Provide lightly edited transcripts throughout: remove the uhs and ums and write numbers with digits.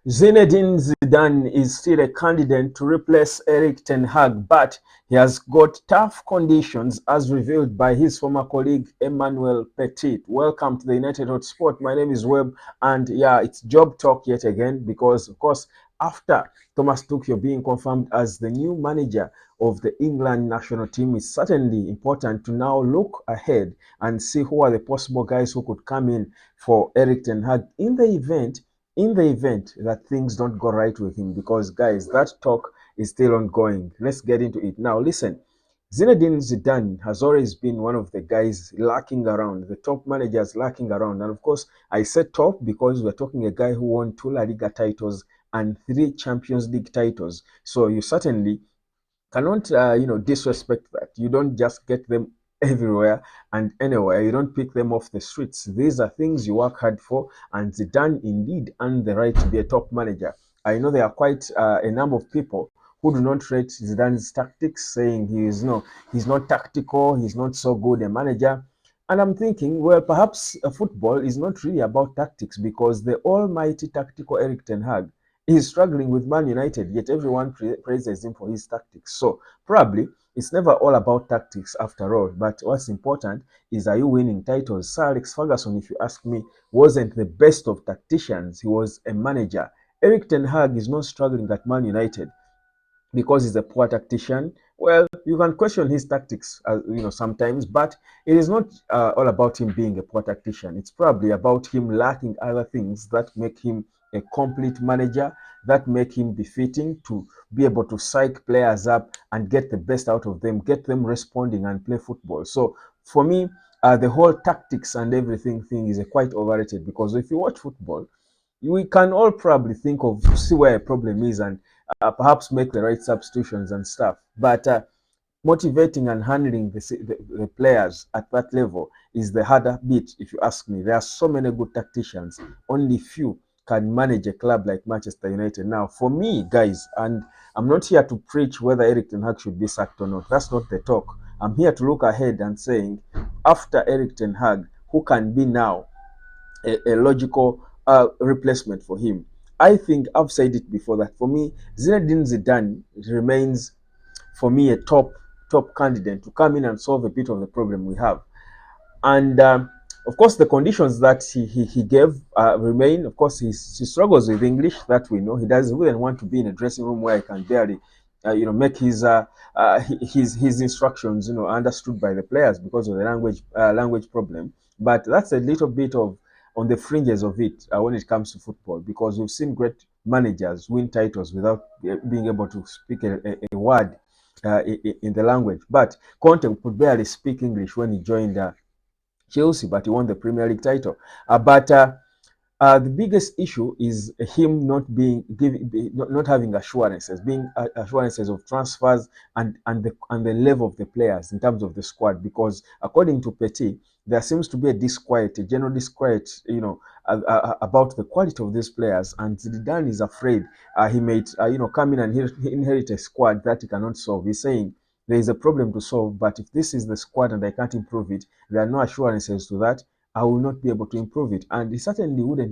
Zinedine Zidane is still a candidate to replace Eric Ten Hag, but he has got tough conditions as revealed by his former colleague Emmanuel Petit. Welcome to the United Hot Sport. My name is Webb, and yeah, it's job talk yet again because, of course, after Thomas Tuchel being confirmed as the new manager of the England national team, it's certainly important to now look ahead and see who are the possible guys who could come in for Eric Ten Hag in the event that things don't go right with him, because guys, that talk is still ongoing. Let's get into it now. Listen, Zinedine Zidane has always been one of the guys lurking around, the top managers lurking around. And of course, I said top because we're talking a guy who won 2 La Liga titles and 3 Champions League titles. So you certainly cannot disrespect that. You don't just get them everywhere and anywhere. You don't pick them off the streets. These are things you work hard for, and Zidane indeed earned the right to be a top manager. I know there are quite a number of people who do not rate Zidane's tactics, saying he's not tactical, he's not so good a manager. And I'm thinking, well, perhaps football is not really about tactics, because the almighty tactical Eric Ten Hag is struggling with Man United, yet everyone praises him for his tactics. So probably it's never all about tactics after all. But what's important is, are you winning titles? Sir Alex Ferguson, if you ask me, wasn't the best of tacticians. He was a manager. Eric Ten Hag is not struggling at Man United because he's a poor tactician. Well, you can question his tactics, sometimes, but it is not all about him being a poor tactician. It's probably about him lacking other things that make him a complete manager, that make him befitting to be able to psych players up and get the best out of them, get them responding and play football. So for me, the whole tactics and everything thing is quite overrated, because if you watch football, we can all probably think of see where a problem is and perhaps make the right substitutions and stuff. But motivating and handling the players at that level is the harder bit, if you ask me. There are so many good tacticians, only few can manage a club like Manchester United. Now, for me, guys, and I'm not here to preach whether Eric Ten Hag should be sacked or not. That's not the talk. I'm here to look ahead and saying, after Eric Ten Hag, who can be now a logical replacement for him. I think I've said it before that for me, Zinedine Zidane remains for me a top candidate to come in and solve a bit of the problem we have. And of course, the conditions that he gave remain. Of course, he struggles with English, that we know. He wouldn't want to be in a dressing room where he can barely, make his instructions, understood by the players because of the language problem. But that's a little bit of on the fringes of it when it comes to football, because we've seen great managers win titles without being able to speak a word in the language. But Conte could barely speak English when he joined Chelsea, but he won the Premier League title. But the biggest issue is him not having assurances of transfers and the level of the players in terms of the squad. Because according to Petit, there seems to be a general disquiet, about the quality of these players, and Zidane is afraid he may, come in and inherit a squad that he cannot solve. He's saying there is a problem to solve, but if this is the squad and I can't improve it, there are no assurances to that I will not be able to improve it. And he certainly wouldn't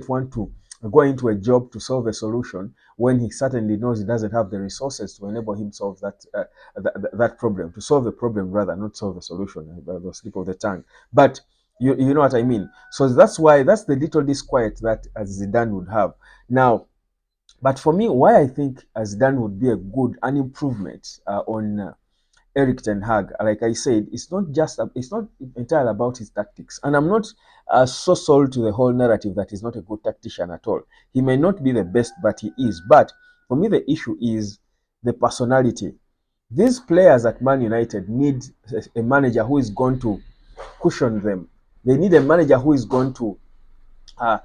want to go into a job to solve a solution when he certainly knows he doesn't have the resources to enable him solve that problem, to solve the problem rather, not solve the solution, the slip of the tongue. But you know what I mean. So that's the little disquiet that Zidane would have now. But for me, why I think Zidane would be an improvement on Eric Ten Hag, like I said, it's not entirely about his tactics, and I'm not so sold to the whole narrative that he's not a good tactician at all. He may not be the best, but he is. But for me, the issue is the personality. These players at Man United need a manager who is going to cushion them. They need a manager who is going to uh,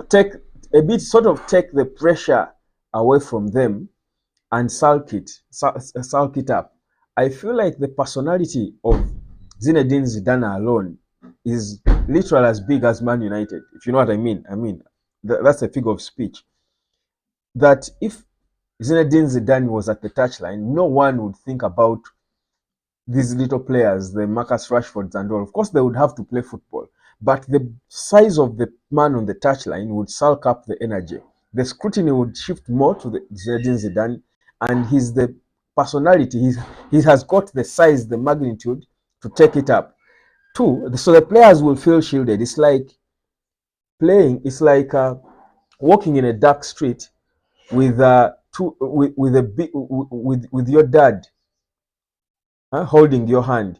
take the pressure away from them and sulk it up. I feel like the personality of Zinedine Zidane alone is literally as big as Man United, if you know what I mean. I mean, that's a figure of speech. That if Zinedine Zidane was at the touchline, no one would think about these little players, the Marcus Rashfords and all. Of course, they would have to play football, but the size of the man on the touchline would sulk up the energy. The scrutiny would shift more to the Zinedine Zidane, and he's the personality. He has got the size, the magnitude to take it up. Two, so the players will feel shielded. It's like playing. It's like walking in a dark street with with with your dad holding your hand.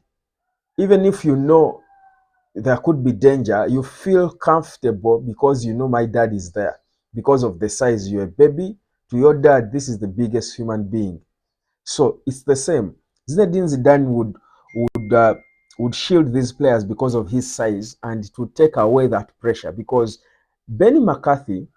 Even if you know there could be danger, you feel comfortable because you know my dad is there. Because of the size, you're a baby. To your dad, this is the biggest human being. So it's the same. Zinedine Zidane would uh, would shield these players because of his size, and to take away that pressure. Because Benny McCarthy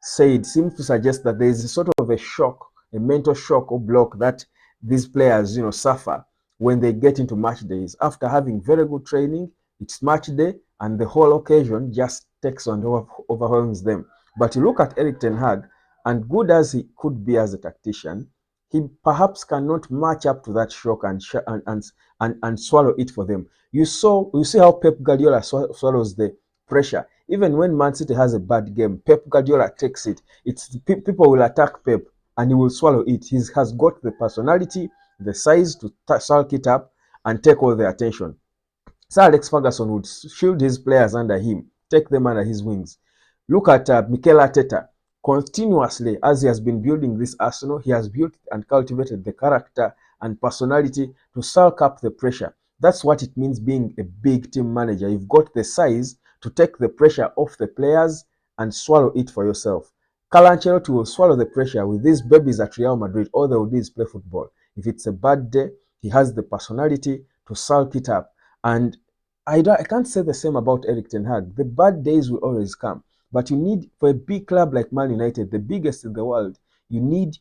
seems to suggest that there is a sort of a shock, a mental shock or block that these players, suffer when they get into match days. After having very good training, it's match day, and the whole occasion just takes and overwhelms them. But you look at Eric Ten Hag, and good as he could be as a tactician, he perhaps cannot match up to that shock and swallow it for them. You see how Pep Guardiola swallows the pressure. Even when Man City has a bad game, Pep Guardiola takes it. People will attack Pep, and he will swallow it. He has got the personality, the size to sulk it up and take all the attention. Sir Alex Ferguson would shield his players under him, take them under his wings. Look at Mikel Arteta. Continuously, as he has been building this Arsenal, he has built and cultivated the character and personality to sulk up the pressure. That's what it means being a big team manager. You've got the size to take the pressure off the players and swallow it for yourself. Carlo Ancelotti will swallow the pressure with these babies at Real Madrid. All they will do is play football. If it's a bad day, he has the personality to sulk it up. And I can't say the same about Eric Ten Hag. The bad days will always come. But you need, for a big club like Man United, the biggest in the world, you need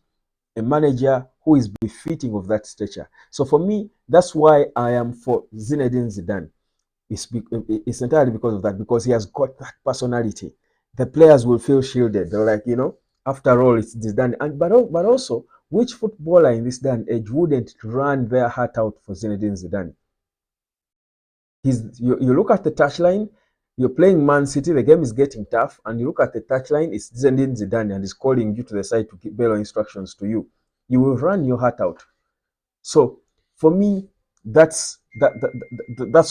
a manager who is befitting of that stature. So for me, that's why I am for Zinedine Zidane. It's entirely because of that, because he has got that personality. The players will feel shielded. They're like, after all, it's Zidane. But also, which footballer in this day and age wouldn't run their heart out for Zinedine Zidane? You look at the touchline, you're playing Man City, the game is getting tough, and you look at the touchline, it's Zinedine Zidane, and he's calling you to the side to give bellow instructions to you. You will run your heart out. So for me, that's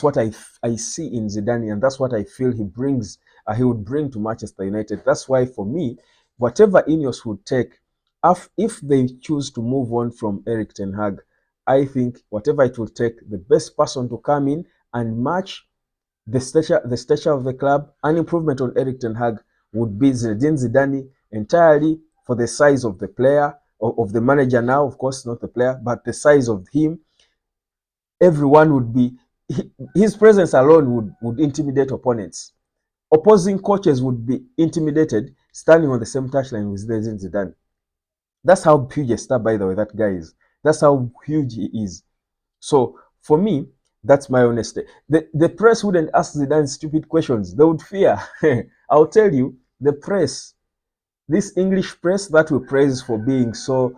what I see in Zidane, and that's what I feel he would bring to Manchester United. That's why for me, whatever Ineos would take, if they choose to move on from Eric Ten Hag, I think whatever it will take, the best person to come in and match the stature of the club, an improvement on Eric Ten Hag would be Zinedine Zidane, entirely for the size of the player, of the manager now, of course, not the player, but the size of him. Everyone would be, his presence alone would intimidate opponents. Opposing coaches would be intimidated standing on the same touchline with Zinedine Zidane. That's how huge a star, by the way, that guy is. That's how huge he is. So for me, that's my honesty. The press wouldn't ask Zidane stupid questions. They would fear. I'll tell you, the press, this English press that we praise for being so,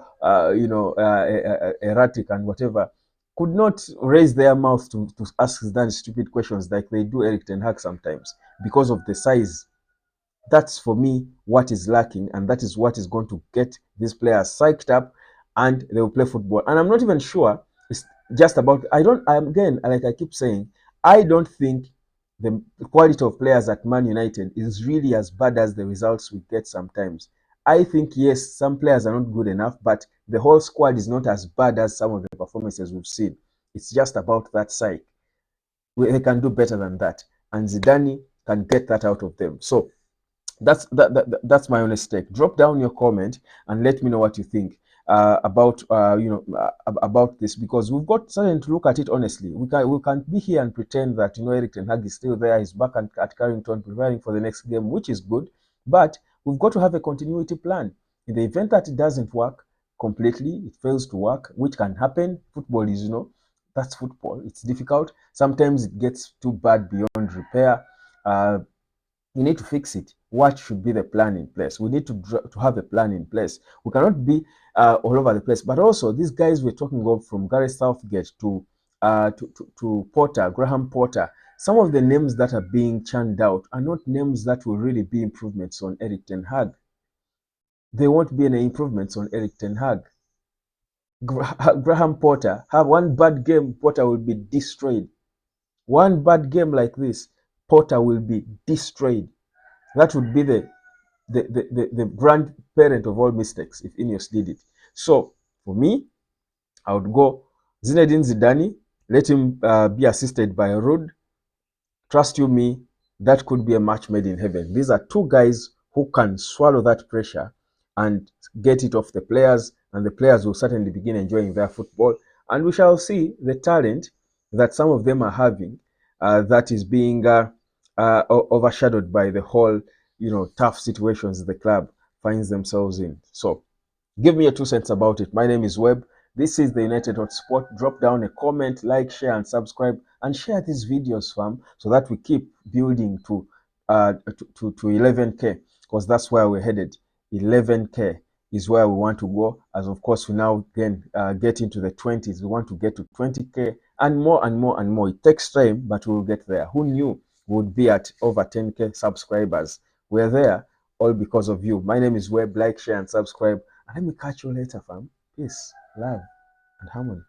erratic and whatever, could not raise their mouth to ask Zidane stupid questions like they do Eric Ten Hag sometimes because of the size. That's for me what is lacking, and that is what is going to get these players psyched up and they will play football. And I'm not even sure it's just about, again, like I keep saying, I don't think the quality of players at Man United is really as bad as the results we get sometimes. I think, yes, some players are not good enough, but the whole squad is not as bad as some of the performances we've seen. It's just about that side. They can do better than that. And Zidane can get that out of them. So that's my honest take. Drop down your comment and let me know what you think about this, because we've got something to look at it honestly. We can't be here and pretend that Eric Ten Hag is still there, he's back at Carrington preparing for the next game, which is good, but we've got to have a continuity plan. In the event that it doesn't work completely, it fails to work, which can happen. Football is, that's football. It's difficult. Sometimes it gets too bad beyond repair. You need to fix it. What should be the plan in place? We need to have a plan in place. We cannot be all over the place. But also, these guys we're talking about, from Gareth Southgate to Potter, Graham Potter, Some of the names that are being churned out are not names that will really be improvements on Eric Ten Hag. There won't be any improvements on Eric Ten Hag. Graham Potter, have one bad game, Potter will be destroyed. One bad game like this, Potter will be destroyed. That would be the grandparent of all mistakes if Ineos did it. So for me, I would go Zinedine Zidane, let him be assisted by Ruud. Trust you me, that could be a match made in heaven. These are two guys who can swallow that pressure and get it off the players, and the players will certainly begin enjoying their football. And we shall see the talent that some of them are having that is being overshadowed by the whole, tough situations the club finds themselves in. So give me your 2 cents about it. My name is Webb. This is the United Hotspot. Drop down a comment, like, share, and subscribe, and share these videos, fam, so that we keep building to 11K, because that's where we're headed. 11K is where we want to go. As of course, we now again get into the 20s. We want to get to 20K and more and more and more. It takes time, but we'll get there. Who knew we would be at over 10K subscribers? We're there all because of you. My name is Webb. Like, share, and subscribe. Let me catch you later, fam. Peace, love, and harmony.